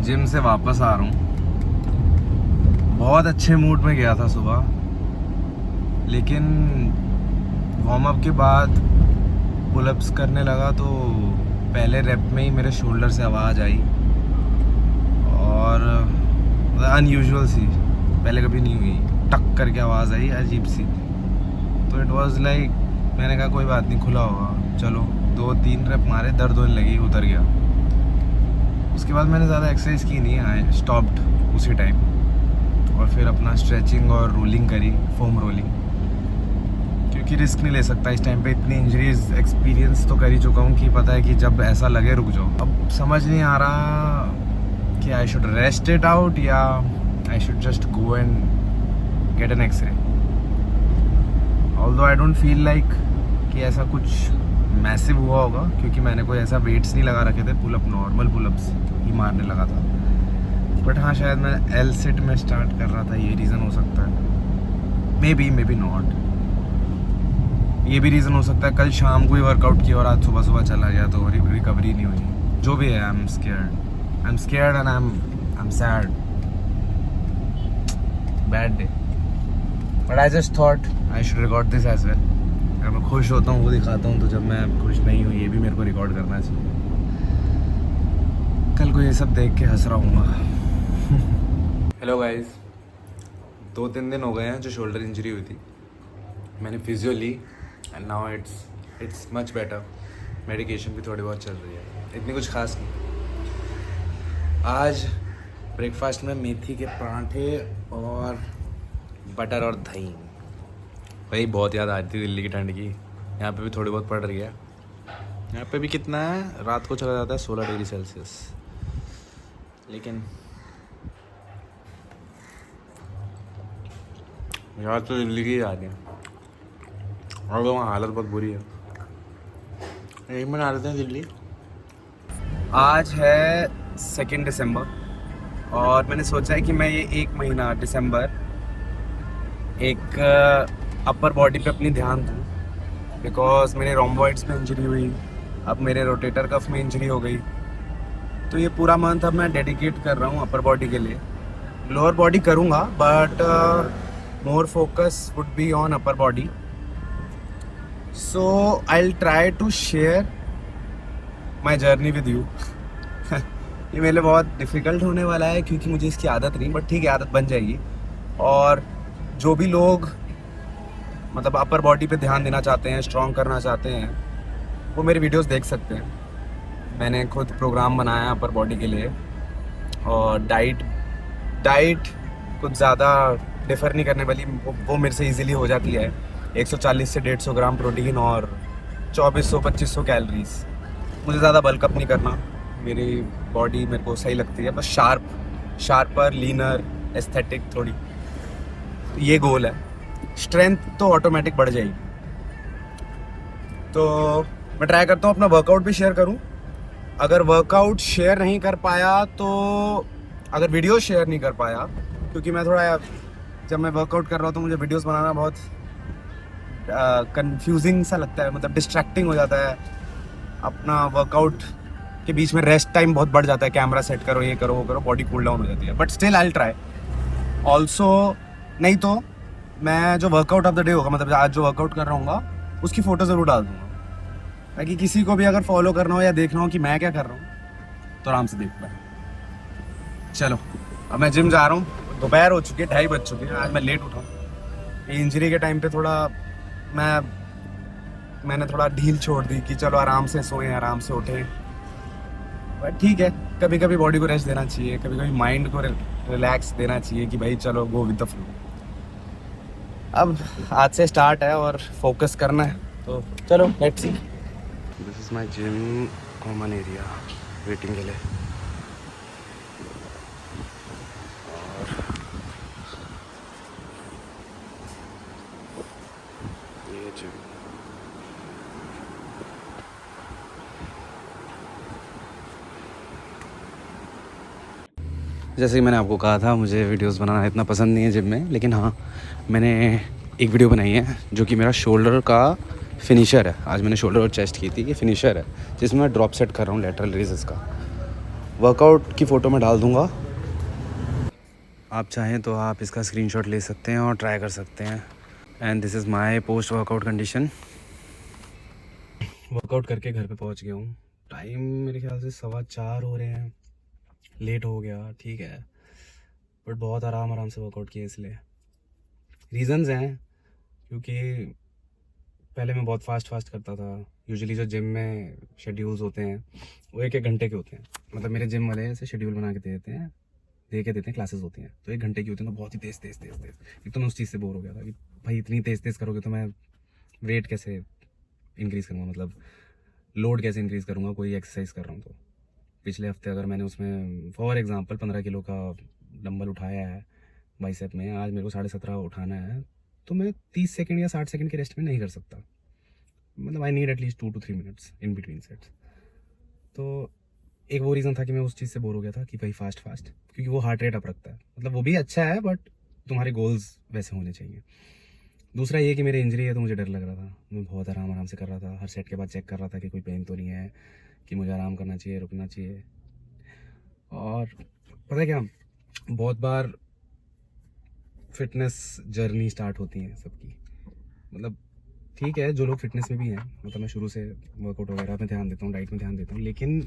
Gym से वापस आ रहा हूँ। बहुत अच्छे मूड में गया था सुबह, लेकिन वार्म अप के बाद पुलअप्स करने लगा तो पहले रेप में ही मेरे शोल्डर से आवाज़ आई और अनयूजुअल सी, पहले कभी नहीं हुई, टक करके आवाज़ आई अजीब सी। तो इट वाज लाइक, मैंने कहा कोई बात नहीं, खुला होगा, चलो 2-3 रेप मारे, दर्द होने लगी, उतर गया। उसके बाद मैंने ज़्यादा एक्सरसाइज की नहीं, आई स्टॉप्ड उसी टाइम, और फिर अपना स्ट्रेचिंग और रोलिंग करी, फोम रोलिंग, क्योंकि रिस्क नहीं ले सकता इस टाइम पे। इतनी इंजरीज एक्सपीरियंस तो कर ही चुका हूँ कि पता है कि जब ऐसा लगे रुक जाओ। अब समझ नहीं आ रहा कि I should rest it out या I should just go and get an x-ray. Although I don't feel like कि ऐसा कुछ मैसिव हुआ होगा, क्योंकि मैंने कोई ऐसा वेट्स नहीं लगा रखे थे, पुलअप नॉर्मल पुलअप्स ही मारने लगा था। बट हाँ, शायद मैं एल सेट में स्टार्ट कर रहा था, ये रीज़न हो सकता है। मे बी नॉट, ये भी रीज़न हो सकता है कल शाम को ही वर्कआउट किया और आज सुबह सुबह चला गया तो रिकवरी नहीं हुई। जो भी है, I am scared and I am sad, bad day. But I just thought I should record this as well. अगर मैं खुश होता हूँ वो दिखाता हूँ, तो जब मैं खुश नहीं हूँ ये भी मेरे को रिकॉर्ड करना चाहिए। कल को ये सब देख के हंस रहा हूँ। हेलो गाइस, 2-3 दिन हो गए हैं जो शोल्डर इंजरी हुई थी, मैंने फिजियो ली and now it's much better. Medication भी थोड़ी बहुत चल रही है, इतनी कुछ खास नहीं। आज ब्रेकफास्ट में मेथी के पराठे और बटर और दही। भाई बहुत याद आ रही थी दिल्ली की ठंड की। यहाँ पे भी थोड़ी बहुत पड़ रही है। यहाँ पे भी कितना है, रात को चला जाता है 16 डिग्री सेल्सियस, लेकिन यार तो दिल्ली की याद है और वहाँ हालत बहुत बुरी है। एक महीना आ रहे थे दिल्ली। आज है 2 दिसंबर और मैंने सोचा है कि मैं ये 1 महीना दिसंबर एक अपर बॉडी पे अपनी ध्यान दूँ, बिकॉज मेरे रोम्बॉइड्स में इंजरी हुई, अब मेरे रोटेटर कफ में इंजरी हो गई। तो ये पूरा मंथ अब मैं डेडिकेट कर रहा हूँ अपर बॉडी के लिए। लोअर बॉडी करूँगा but more focus would be on upper body. So I will try to share my journey with you. ये मेरे लिए बहुत डिफ़िकल्ट होने वाला है क्योंकि मुझे इसकी आदत नहीं, बट ठीक है, आदत बन जाएगी। और जो भी लोग मतलब अपर बॉडी पे ध्यान देना चाहते हैं, स्ट्रॉन्ग करना चाहते हैं, वो मेरी वीडियोस देख सकते हैं। मैंने खुद प्रोग्राम बनाया अपर बॉडी के लिए और डाइट कुछ ज़्यादा डिफ़र नहीं करने वाली, वो मेरे से इजीली हो जाती है। 140 से 150 ग्राम प्रोटीन और 2400-2500 कैलोरीज। मुझे ज़्यादा बल्कअप नहीं करना, मेरी बॉडी मेरे को सही लगती है, बस शार्पर, लीनर, एस्थेटिक थोड़ी, ये गोल है। स्ट्रेंथ तो ऑटोमेटिक बढ़ जाएगी। तो मैं ट्राई करता हूँ अपना वर्कआउट भी शेयर करूँ। अगर वर्कआउट शेयर नहीं कर पाया तो, अगर वीडियो शेयर नहीं कर पाया, क्योंकि मैं थोड़ा, जब मैं वर्कआउट कर रहा हूँ तो मुझे वीडियोस बनाना बहुत कंफ्यूजिंग सा लगता है, मतलब डिस्ट्रैक्टिंग हो जाता है। अपना वर्कआउट के बीच में रेस्ट टाइम बहुत बढ़ जाता है, कैमरा सेट करो, ये करो, वो करो, बॉडी कूल डाउन हो जाती है। But still I will try also. नहीं तो मैं जो वर्कआउट ऑफ द डे होगा, मतलब आज जो वर्कआउट कर रहा हूँ उसकी फ़ोटो ज़रूर डाल दूँगा, ताकि किसी को भी अगर फॉलो करना हो या देखना हो कि मैं क्या कर रहा हूँ तो आराम से देख पाए। चलो, अब मैं जिम जा रहा हूँ। दोपहर हो चुकी है, 2:30 बज चुके हैं। आज मैं लेट उठा हूँ। ये इंजरी के टाइम पे थोड़ा मैंने थोड़ा ढील छोड़ दी कि चलो आराम से सोएं, आराम से उठें। बट ठीक है, कभी कभी बॉडी को रेस्ट देना चाहिए, कभी कभी माइंड को रिलैक्स देना चाहिए कि भाई चलो गो विद द फ्लो। अब आज से स्टार्ट है और फोकस करना है, तो चलो let's see. This is my gym common area waiting के लिए। और ये जिम जैसे कि मैंने आपको कहा था, मुझे वीडियोस बनाना इतना पसंद नहीं है जिम में, लेकिन हाँ, मैंने एक वीडियो बनाई है जो कि मेरा शोल्डर का फिनिशर है। आज मैंने शोल्डर और चेस्ट की थी, ये फिनिशर है जिसमें मैं ड्रॉप सेट कर रहा हूँ लेटरल रेजेस का। वर्कआउट की फ़ोटो मैं डाल दूँगा, आप चाहें तो आप इसका स्क्रीनशॉट ले सकते हैं और ट्राई कर सकते हैं। And this is my post workout condition. Workout करके घर पे पहुंच गया हूँ। टाइम मेरे ख्याल से 4:15 हो रहे हैं, लेट हो गया, ठीक है, बट बहुत आराम से वर्कआउट किया। इसलिए रीज़न्स हैं, क्योंकि पहले मैं बहुत फास्ट करता था। यूजुअली जो जिम में शेड्यूल्स होते हैं वो 1-1 घंटे के होते हैं। मतलब मेरे जिम वाले ऐसे शेड्यूल बना के दे के देते हैं, क्लासेस होती हैं तो 1 घंटे की होती हैं, तो बहुत ही तेज़। एक तो मैं उस चीज़ से बोर हो गया था कि भाई इतनी तेज़ करोगे तो मैं वेट कैसे इंक्रीज़ करूँगा, मतलब लोड कैसे इंक्रीज़ करूँगा कोई एक्सरसाइज कर रहा हूँ तो। पिछले हफ्ते अगर मैंने उसमें फॉर एग्जांपल 15 किलो का डंबल उठाया है बाइसेप में, आज मेरे को 17.5 उठाना है, तो मैं 30 सेकंड या 60 सेकंड के रेस्ट में नहीं कर सकता। मतलब I need at least 2 to 3 minutes in between sets. तो एक वो रीज़न था कि मैं उस चीज़ से बोर हो गया था कि भाई फास्ट क्योंकि वो हार्ट रेट अप रखता है, मतलब वो भी अच्छा है बट तुम्हारे गोल्स वैसे होने चाहिए। दूसरा ये कि मेरी इंजरी है तो मुझे डर लग रहा था। मैं बहुत आराम से कर रहा था, हर सेट के बाद चेक कर रहा था कि कोई पेन तो नहीं है, कि मुझे आराम करना चाहिए, रुकना चाहिए। और पता है क्या, बहुत बार फिटनेस जर्नी स्टार्ट होती है सबकी, मतलब ठीक है जो लोग फिटनेस में भी हैं, मतलब मैं शुरू से वर्कआउट वगैरह में ध्यान देता हूँ, डाइट में ध्यान देता हूँ, लेकिन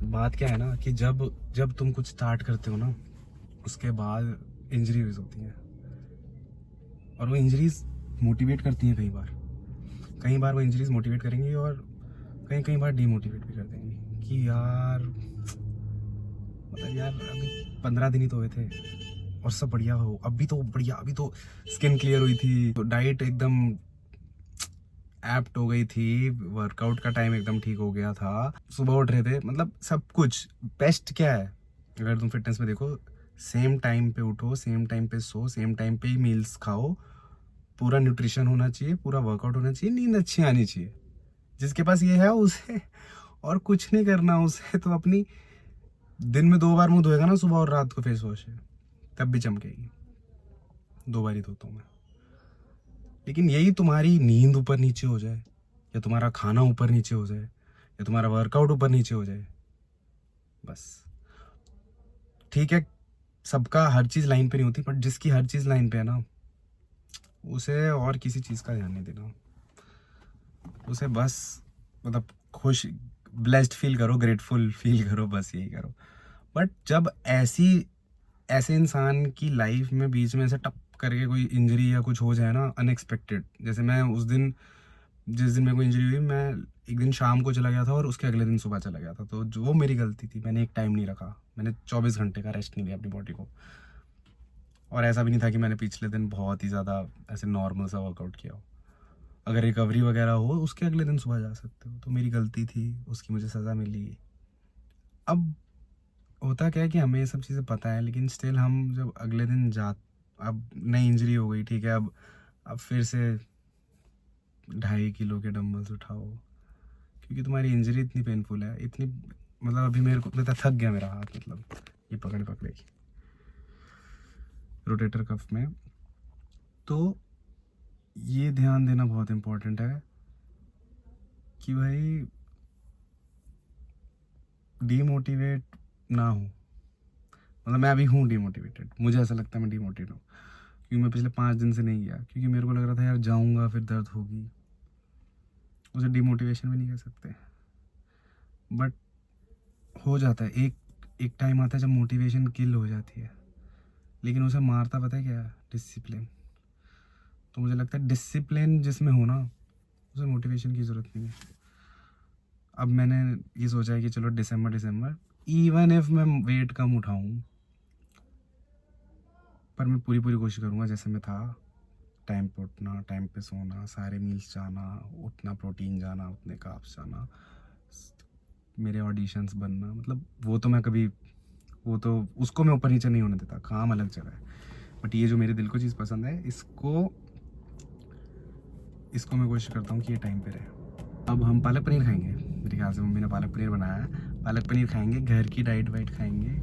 बात क्या है ना कि जब तुम कुछ स्टार्ट करते हो ना, उसके बाद इंजरीज होती हैं, और वो इंजरीज मोटिवेट करती हैं। कई बार वो इंजरीज मोटिवेट करेंगी और कई बार डीमोटिवेट भी कर देंगी कि यार मतलब यार अभी 15 दिन ही तो हुए थे और सब बढ़िया हो, अभी तो स्किन क्लियर हुई थी, तो डाइट एकदम एप्ट हो गई थी, वर्कआउट का टाइम एकदम ठीक हो गया था, सुबह उठ रहे थे, मतलब सब कुछ बेस्ट। क्या है अगर तुम फिटनेस में देखो, सेम टाइम पे उठो, सेम टाइम पे सो, सेम टाइम पे ही मील्स खाओ, पूरा न्यूट्रिशन होना चाहिए, पूरा वर्कआउट होना चाहिए, नींद अच्छी आनी चाहिए। जिसके पास ये है उसे और कुछ नहीं करना, उसे तो अपनी दिन में 2 बार मुंह धोएगा ना, सुबह और रात को फेस वॉश है, तब भी चमकेगी। 2 बार ही धोता हूँ मैं। लेकिन यही तुम्हारी नींद ऊपर नीचे हो जाए, या तुम्हारा खाना ऊपर नीचे हो जाए, या तुम्हारा वर्कआउट ऊपर नीचे हो जाए, बस ठीक है। सबका हर चीज़ लाइन पे नहीं होती, बट जिसकी हर चीज़ लाइन पे है ना, उसे और किसी चीज़ का ध्यान नहीं देना। उसे बस मतलब खुश, ब्लेस्ड फील करो, ग्रेटफुल फील करो, बस यही करो। बट जब ऐसे इंसान की लाइफ में बीच में से टप करके कोई इंजरी या कुछ हो जाए ना अनएक्सपेक्टेड, जैसे मैं जिस दिन मेरे को इंजरी हुई, मैं एक दिन शाम को चला गया था और उसके अगले दिन सुबह चला गया था, तो जो वो मेरी गलती थी, मैंने एक टाइम नहीं रखा, मैंने 24 घंटे का रेस्ट नहीं दिया अपनी बॉडी को। और ऐसा भी नहीं था कि मैंने पिछले दिन बहुत ही ज़्यादा ऐसे नॉर्मल सा वर्कआउट किया हो। अगर रिकवरी वगैरह हो उसके अगले दिन सुबह जा सकते हो, तो मेरी गलती थी, उसकी मुझे सज़ा मिली। अब होता क्या है कि हमें ये सब चीज़ें पता है, लेकिन स्टिल हम जब अगले दिन अब नई इंजरी हो गई, ठीक है, अब फिर से 2.5 किलो के डंबल्स उठाओ, क्योंकि तुम्हारी इंजरी इतनी पेनफुल है, इतनी मतलब अभी मेरे को मैं थक गया, मेरा हाथ मतलब ये पकड़े रोटेटर कफ में। तो ये ध्यान देना बहुत इम्पोर्टेंट है कि भाई डीमोटिवेट ना हो। मतलब मैं अभी हूँ डीमोटिवेटेड, मुझे ऐसा लगता है मैं डीमोटिवेट हूँ, क्योंकि मैं पिछले 5 दिन से नहीं गया, क्योंकि मेरे को लग रहा था यार जाऊँगा फिर दर्द होगी। उसे डीमोटिवेशन भी नहीं कह सकते, बट हो जाता है। एक टाइम आता है जब मोटिवेशन किल हो जाती है, लेकिन उसे मारता पता है क्या है? डिसिप्लिन। तो मुझे लगता है डिसिप्लिन जिसमें हो ना, उसे मोटिवेशन की ज़रूरत नहीं है। अब मैंने ये सोचा है कि चलो दिसंबर इवन इफ मैं वेट कम उठाऊं, पर मैं पूरी कोशिश करूँगा जैसे मैं था, टाइम पे उठना, टाइम पे सोना, सारे मील्स जाना, उतना प्रोटीन जाना, उतने कार्ब्स जाना, मेरे ऑडिशंस बनना, मतलब वो तो उसको मैं ऊपर नीचे नहीं होने देता, काम अलग जगह है। बट ये जो मेरे दिल को चीज़ पसंद है, इसको मैं कोशिश करता हूँ कि ये टाइम पे रहे। अब हम पालक पनीर खाएंगे, मेरे ख्याल से मम्मी ने पालक पनीर बनाया है, पालक पनीर खाएंगे, घर की डाइट वाइट खाएंगे।